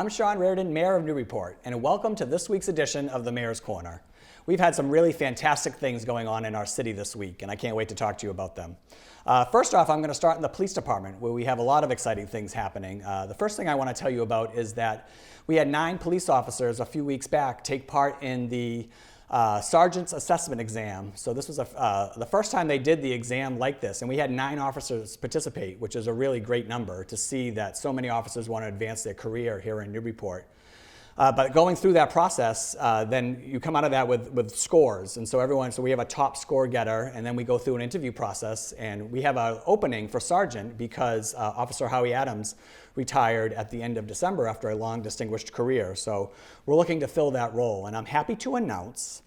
I'm Sean Reardon, Mayor of Newburyport, and welcome to this week's edition of the Mayor's Corner. We've had some really fantastic things going on in our city this week, and I can't wait to talk to you about them. First off, I'm going to start in the police department, where we have a lot of exciting things happening. The first thing I want to tell you about is that we had 9 police officers a few weeks back take part in the sergeant's assessment exam. So this was the first time they did the exam like this, and we had 9 officers participate, which is a really great number to see that so many officers want to advance their career here in Newburyport. But going through that process, then you come out of that with scores. And so we have a top score getter, and then we go through an interview process, and we have an opening for sergeant because Officer Howie Adams retired at the end of December after a long distinguished career. So we're looking to fill that role. And I'm happy to announce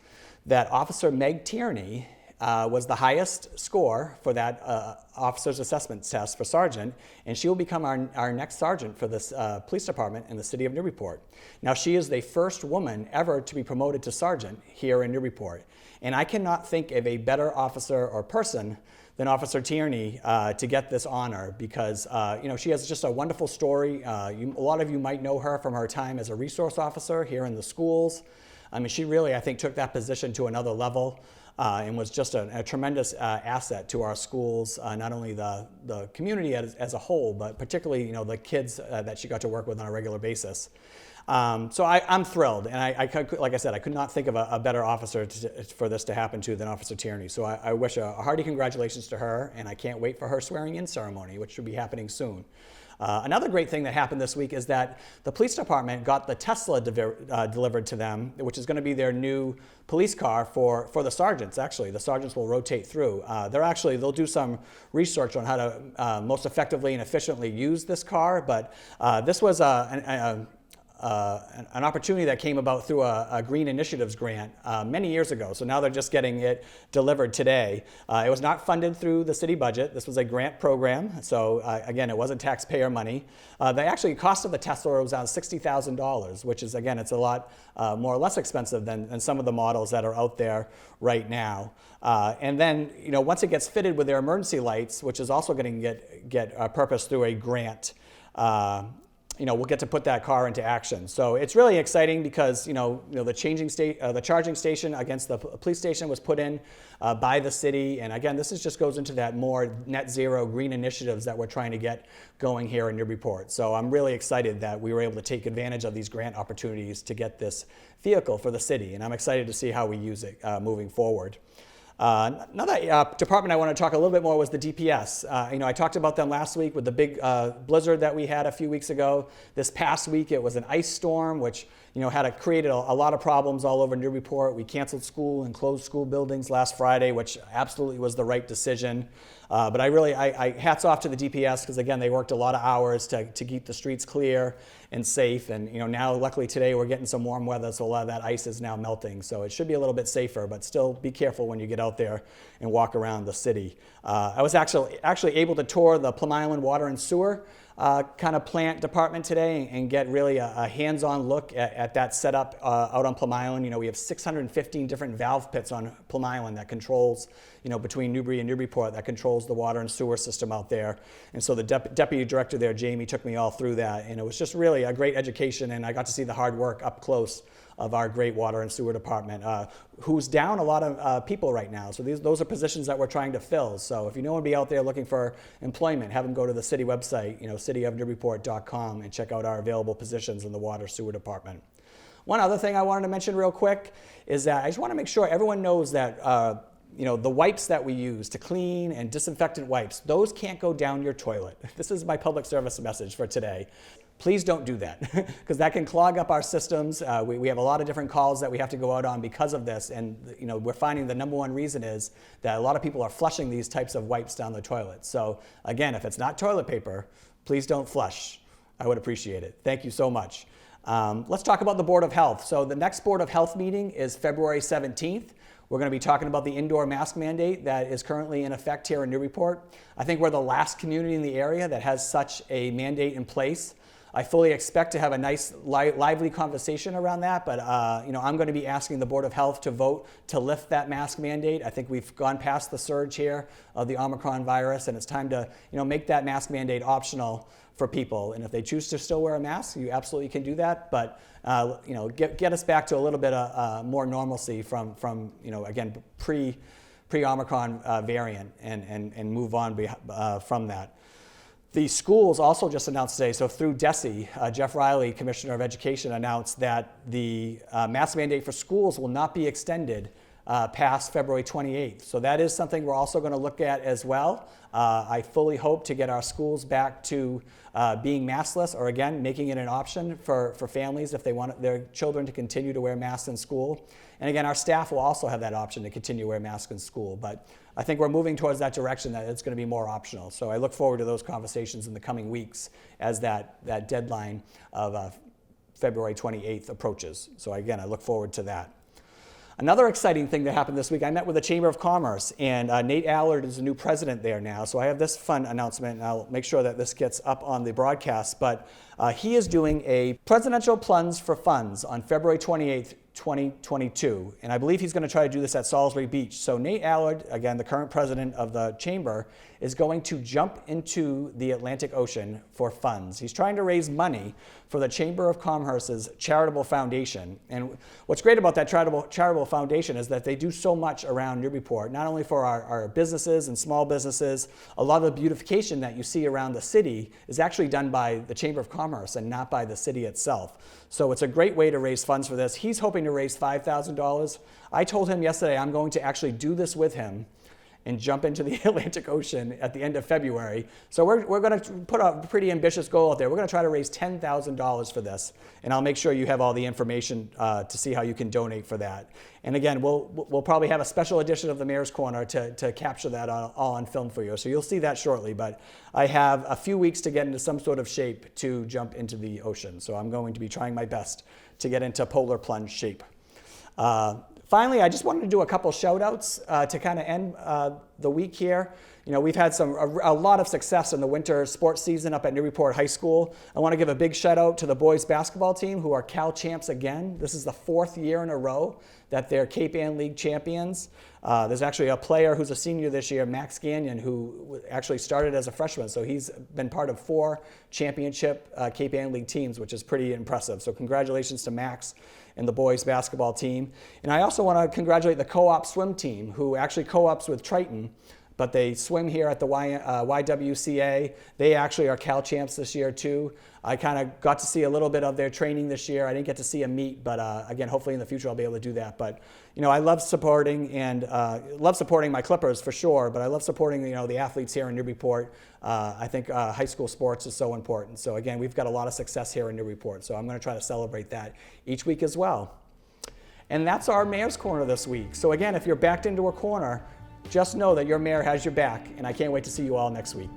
that Officer Meg Tierney was the highest score for that officer's assessment test for sergeant, and she will become our next sergeant for this police department in the city of Newburyport. Now, she is the first woman ever to be promoted to sergeant here in Newburyport, and I cannot think of a better officer or person than Officer Tierney to get this honor because she has just a wonderful story. A lot of you might know her from her time as a resource officer here in the schools. I mean, she really, I think, took that position to another level. And was just a tremendous asset to our schools, not only the community as a whole, but particularly the kids that she got to work with on a regular basis. So I'm thrilled, and like I said, I could not think of a better officer for this to happen to than Officer Tierney. So I wish a hearty congratulations to her, and I can't wait for her swearing-in ceremony, which should be happening soon. Another great thing that happened this week is that the police department got the Tesla delivered to them, which is going to be their new police car for the sergeants. Actually, the sergeants will rotate through. They'll do some research on how to most effectively and efficiently use this car, but this was an opportunity that came about through a Green Initiatives grant many years ago. So now they're just getting it delivered today. It was not funded through the city budget. This was a grant program. So again, it wasn't taxpayer money. The cost of the Tesla was around $60,000, which is, again, it's a lot more or less expensive than some of the models that are out there right now. And then, once it gets fitted with their emergency lights, which is also going to get purposed through a grant, we'll get to put that car into action. So it's really exciting because the charging station against the police station was put in by the city, and again, this just goes into that more net zero green initiatives that we're trying to get going here in Newburyport. So I'm really excited that we were able to take advantage of these grant opportunities to get this vehicle for the city, and I'm excited to see how we use it moving forward. Another department I want to talk a little bit more was the DPS. I talked about them last week with the big blizzard that we had a few weeks ago. This past week it was an ice storm, which created a lot of problems all over Newburyport. We canceled school and closed school buildings last Friday, which absolutely was the right decision. But I hats off to the DPS because, again, they worked a lot of hours to keep the streets clear and safe. And now, luckily today, we're getting some warm weather, so a lot of that ice is now melting. So it should be a little bit safer, but still be careful when you get out there and walk around the city. I was actually able to tour the Plum Island Water and Sewer kind of plant department today and get really a hands-on look at that setup out on Plum Island. We have 615 different valve pits on Plum Island that controls, between Newbury and Newburyport, that controls the water and sewer system out there. And so the deputy director there, Jamie, took me all through that, and it was just really a great education, and I got to see the hard work up close of our great water and sewer department, who's down a lot of people right now. So those are positions that we're trying to fill. So if you know anybody out there looking for employment, have them go to the city website, cityofnewburyport.com, and check out our available positions in the water sewer department. One other thing I wanted to mention real quick is that I just want to make sure everyone knows that the wipes that we use to clean and disinfectant wipes, those can't go down your toilet. This is my public service message for today. Please don't do that because that can clog up our systems. We have a lot of different calls that we have to go out on because of this, and we're finding the number one reason is that a lot of people are flushing these types of wipes down the toilet. So again, if it's not toilet paper, please don't flush. I would appreciate it. Thank you so much. Let's talk about the Board of Health. So the next Board of Health meeting is February 17th. We're going to be talking about the indoor mask mandate that is currently in effect here in Newburyport. I think we're the last community in the area that has such a mandate in place. I fully expect to have a nice, lively conversation around that, but I'm going to be asking the Board of Health to vote to lift that mask mandate. I think we've gone past the surge here of the Omicron virus, and it's time to make that mask mandate optional for people. And if they choose to still wear a mask, you absolutely can do that, but get us back to a little bit of more normalcy from again, pre-Omicron variant and move on from that. The schools also just announced today, so through DESE, Jeff Riley, Commissioner of Education, announced that the mask mandate for schools will not be extended past February 28th. So that is something we're also going to look at as well. I fully hope to get our schools back to being maskless, or again, making it an option for families if they want their children to continue to wear masks in school. And again, our staff will also have that option to continue to wear masks in school. But I think we're moving towards that direction, that it's going to be more optional. So I look forward to those conversations in the coming weeks as that deadline of February 28th approaches. So again, I look forward to that. Another exciting thing that happened this week, I met with the Chamber of Commerce, and Nate Allard is the new president there now. So I have this fun announcement, and I'll make sure that this gets up on the broadcast. But he is doing a presidential plunge for funds on February 28th, 2022. And I believe he's going to try to do this at Salisbury Beach. So Nate Allard, again, the current president of the Chamber, is going to jump into the Atlantic Ocean for funds. He's trying to raise money for the Chamber of Commerce's charitable foundation. And what's great about that charitable foundation is that they do so much around Newburyport, not only for our businesses and small businesses. A lot of the beautification that you see around the city is actually done by the Chamber of Commerce and not by the city itself. So it's a great way to raise funds for this. He's hoping to raise $5,000. I told him yesterday I'm going to actually do this with him and jump into the Atlantic Ocean at the end of February. So we're going to put a pretty ambitious goal out there. We're going to try to raise $10,000 for this, and I'll make sure you have all the information to see how you can donate for that. And again, we'll probably have a special edition of the Mayor's Corner to capture that all on film for you. So you'll see that shortly, but I have a few weeks to get into some sort of shape to jump into the ocean. So I'm going to be trying my best to get into polar plunge shape. Finally, I just wanted to do a couple shout outs to kind of end the week here. We've had a lot of success in the winter sports season up at Newburyport High School. I want to give a big shout out to the boys basketball team, who are Cal champs again. This is the 4th year in a row that they're Cape Ann League champions. There's actually a player who's a senior this year, Max Gagnon, who actually started as a freshman. So he's been part of 4 championship Cape Ann League teams, which is pretty impressive. So congratulations to Max and the boys basketball team. And I also want to congratulate the co-op swim team, who actually co-ops with Triton, but they swim here at the YWCA. They actually are Cal champs this year too. I kind of got to see a little bit of their training this year. I didn't get to see a meet, but again, hopefully in the future I'll be able to do that. But I love supporting my Clippers for sure, but I love supporting the athletes here in Newburyport. I think high school sports is so important. So again, we've got a lot of success here in Newburyport, so I'm going to try to celebrate that each week as well. And that's our Mayor's Corner this week. So again, if you're backed into a corner, just know that your mayor has your back, and I can't wait to see you all next week.